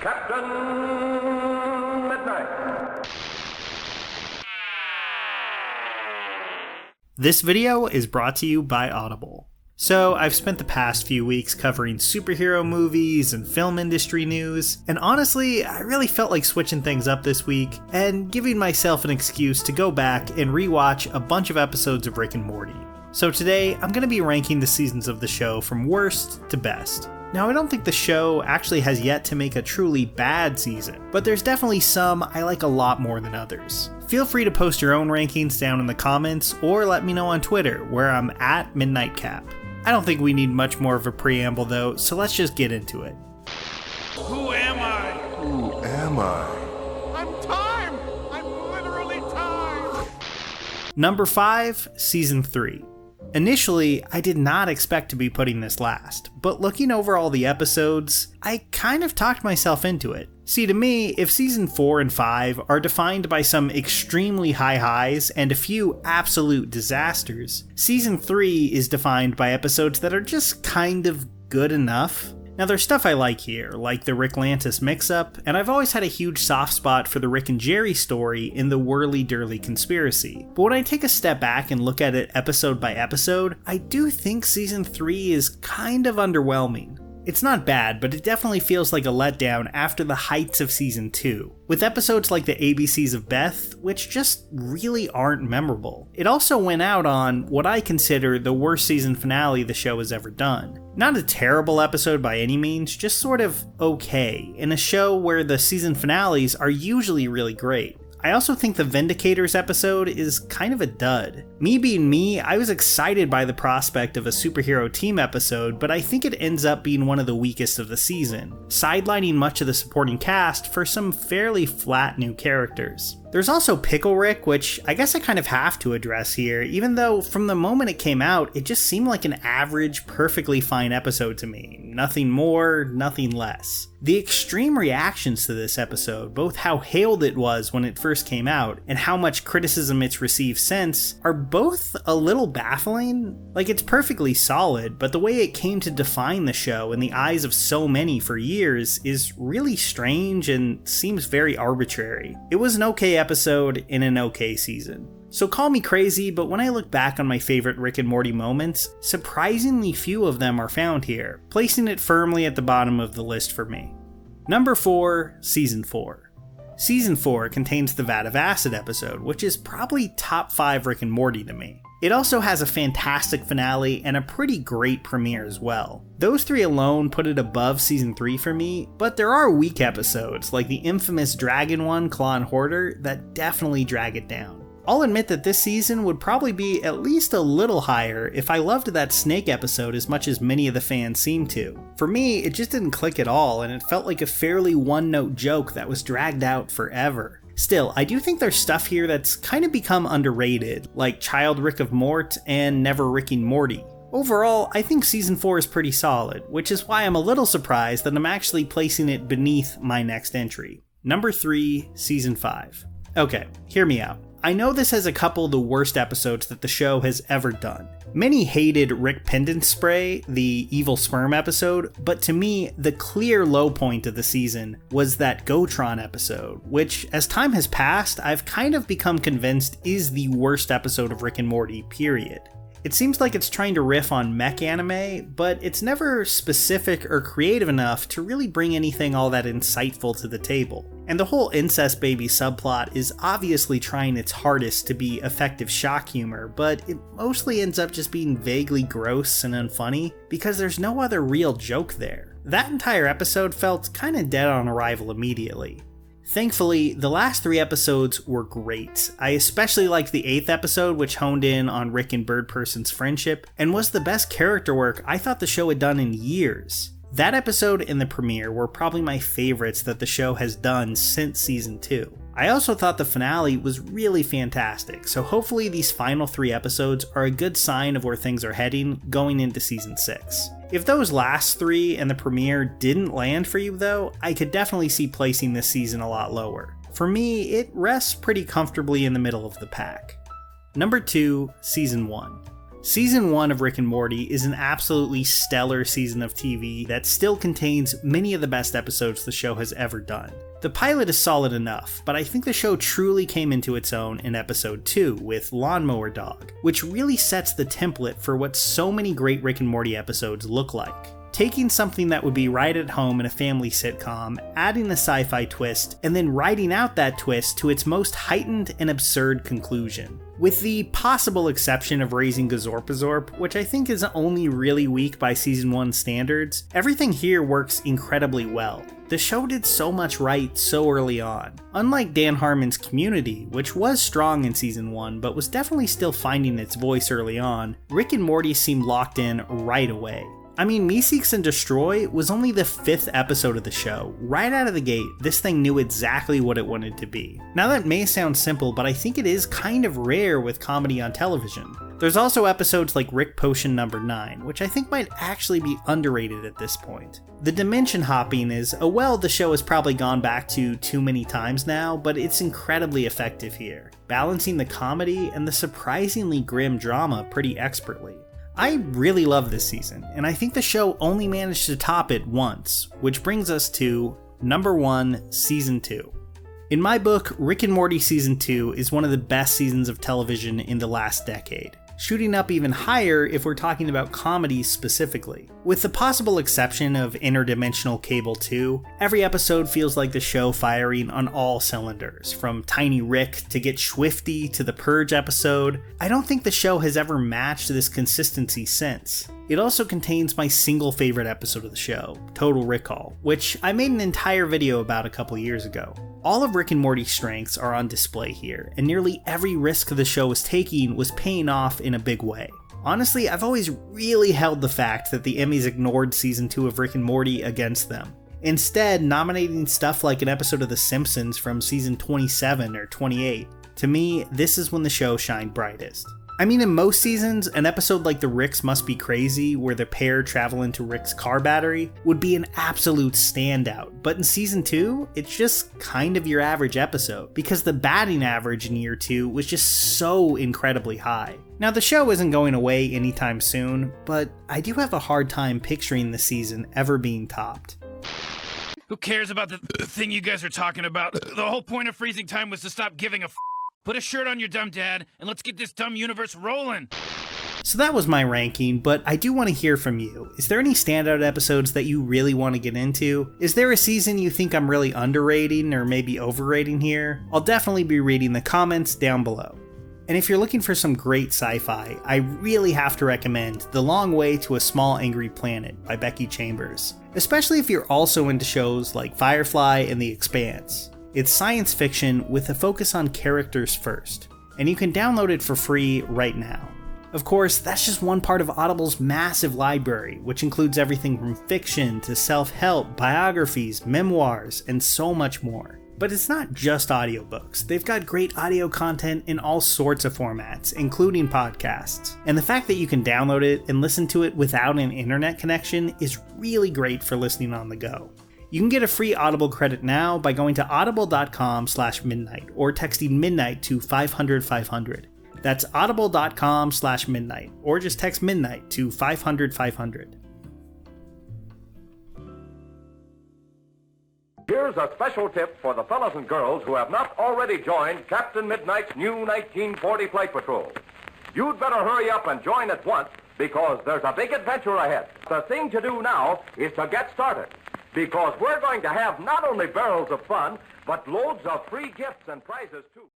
Captain Midnight. This video is brought to you by Audible. So, I've spent the past few weeks covering superhero movies and film industry news, and honestly, I really felt like switching things up this week and giving myself an excuse to go back and rewatch a bunch of episodes of Rick and Morty. So today, I'm going to be ranking the seasons of the show from worst to best. Now, I don't think the show actually has yet to make a truly bad season, but there's definitely some I like a lot more than others. Feel free to post your own rankings down in the comments, or let me know on Twitter, where I'm at MidnightCap. I don't think we need much more of a preamble though, so let's just get into it. Who am I? Who am I? I'm time! I'm literally time! Number 5, Season 3. Initially, I did not expect to be putting this last, but looking over all the episodes, I kind of talked myself into it. See, to me, if Season 4 and 5 are defined by some extremely high highs and a few absolute disasters, Season 3 is defined by episodes that are just kind of good enough. Now, there's stuff I like here, like the Rick Lantis mix-up, and I've always had a huge soft spot for the Rick and Jerry story in the Whirly-Durly Conspiracy. But when I take a step back and look at it episode by episode, I do think Season 3 is kind of underwhelming. It's not bad, but it definitely feels like a letdown after the heights of Season 2, with episodes like the ABCs of Beth, which just really aren't memorable. It also went out on what I consider the worst season finale the show has ever done. Not a terrible episode by any means, just sort of okay, in a show where the season finales are usually really great. I also think the Vindicators episode is kind of a dud. Me being me, I was excited by the prospect of a superhero team episode, but I think it ends up being one of the weakest of the season, sidelining much of the supporting cast for some fairly flat new characters. There's also Pickle Rick, which I guess I kind of have to address here, even though from the moment it came out, it just seemed like an average, perfectly fine episode to me. Nothing more, nothing less. The extreme reactions to this episode, both how hailed it was when it first came out, and how much criticism it's received since, are both a little baffling. Like, it's perfectly solid, but the way it came to define the show in the eyes of so many for years is really strange and seems very arbitrary. It was an okay episode in an okay season. So call me crazy, but when I look back on my favorite Rick and Morty moments, surprisingly few of them are found here, placing it firmly at the bottom of the list for me. Number 4, Season 4. Season 4 contains the Vat of Acid episode, which is probably top 5 Rick and Morty to me. It also has a fantastic finale and a pretty great premiere as well. Those 3 alone put it above Season 3 for me, but there are weak episodes, like the infamous Dragon one, Claw and Hoarder, that definitely drag it down. I'll admit that this season would probably be at least a little higher if I loved that Snake episode as much as many of the fans seem to. For me, it just didn't click at all, and it felt like a fairly one-note joke that was dragged out forever. Still, I do think there's stuff here that's kind of become underrated, like Child Rick of Mort and Never Ricking Morty. Overall, I think Season 4 is pretty solid, which is why I'm a little surprised that I'm actually placing it beneath my next entry. Number 3, Season 5. Okay, hear me out. I know this has a couple of the worst episodes that the show has ever done. Many hated Rick Pendant Spray, the Evil Sperm episode, but to me, the clear low point of the season was that Gotron episode, which, as time has passed, I've kind of become convinced is the worst episode of Rick and Morty, period. It seems like it's trying to riff on mech anime, but it's never specific or creative enough to really bring anything all that insightful to the table. And the whole incest baby subplot is obviously trying its hardest to be effective shock humor, but it mostly ends up just being vaguely gross and unfunny because there's no other real joke there. That entire episode felt kinda dead on arrival immediately. Thankfully, the last 3 episodes were great. I especially liked the 8th episode, which honed in on Rick and Bird Person's friendship, and was the best character work I thought the show had done in years. That episode and the premiere were probably my favorites that the show has done since Season 2. I also thought the finale was really fantastic, so hopefully these final 3 episodes are a good sign of where things are heading going into Season 6. If those last 3 and the premiere didn't land for you though, I could definitely see placing this season a lot lower. For me, it rests pretty comfortably in the middle of the pack. Number 2, Season 1. Season 1 of Rick and Morty is an absolutely stellar season of TV that still contains many of the best episodes the show has ever done. The pilot is solid enough, but I think the show truly came into its own in episode 2 with Lawnmower Dog, which really sets the template for what so many great Rick and Morty episodes look like. Taking something that would be right at home in a family sitcom, adding a sci-fi twist, and then writing out that twist to its most heightened and absurd conclusion. With the possible exception of Raising Gazorpazorp, which I think is only really weak by season 1 standards, everything here works incredibly well. The show did so much right so early on. Unlike Dan Harmon's Community, which was strong in season 1 but was definitely still finding its voice early on, Rick and Morty seemed locked in right away. I mean, Meeseeks and Destroy was only the 5th episode of the show. Right out of the gate, this thing knew exactly what it wanted to be. Now that may sound simple, but I think it is kind of rare with comedy on television. There's also episodes like Rick Potion number 9, which I think might actually be underrated at this point. The dimension hopping is a well the show has probably gone back to too many times now, but it's incredibly effective here, balancing the comedy and the surprisingly grim drama pretty expertly. I really love this season, and I think the show only managed to top it once, which brings us to number 1, Season 2. In my book, Rick and Morty Season 2 is one of the best seasons of television in the last decade, shooting up even higher if we're talking about comedies specifically. With the possible exception of Interdimensional Cable 2, every episode feels like the show firing on all cylinders, from Tiny Rick to Get Schwifty to the Purge episode. I don't think the show has ever matched this consistency since. It also contains my single favorite episode of the show, Total Recall, which I made an entire video about a couple years ago. All of Rick and Morty's strengths are on display here, and nearly every risk the show was taking was paying off in a big way. Honestly, I've always really held the fact that the Emmys ignored season 2 of Rick and Morty against them, instead nominating stuff like an episode of The Simpsons from season 27 or 28. To me, this is when the show shined brightest. I mean, in most seasons, an episode like The Ricks Must Be Crazy, where the pair travel into Rick's car battery, would be an absolute standout. But in season 2, it's just kind of your average episode, because the batting average in year 2 was just so incredibly high. Now, the show isn't going away anytime soon, but I do have a hard time picturing the season ever being topped. Who cares about the thing you guys are talking about? The whole point of freezing time was to stop giving a f***. Put a shirt on your dumb dad, and let's get this dumb universe rolling. So that was my ranking, but I do want to hear from you. Is there any standout episodes that you really want to get into? Is there a season you think I'm really underrating or maybe overrating here? I'll definitely be reading the comments down below. And if you're looking for some great sci-fi, I really have to recommend The Long Way to a Small Angry Planet by Becky Chambers, especially if you're also into shows like Firefly and The Expanse. It's science fiction with a focus on characters first, and you can download it for free right now. Of course, that's just one part of Audible's massive library, which includes everything from fiction to self-help, biographies, memoirs, and so much more. But it's not just audiobooks. They've got great audio content in all sorts of formats, including podcasts. And the fact that you can download it and listen to it without an internet connection is really great for listening on the go. You can get a free Audible credit now by going to audible.com/midnight or texting midnight to 500-500. That's audible.com/midnight or just text midnight to 500-500. Here's a special tip for the fellas and girls who have not already joined Captain Midnight's new 1940 Flight Patrol. You'd better hurry up and join at once because there's a big adventure ahead. The thing to do now is to get started, because we're going to have not only barrels of fun, but loads of free gifts and prizes, too.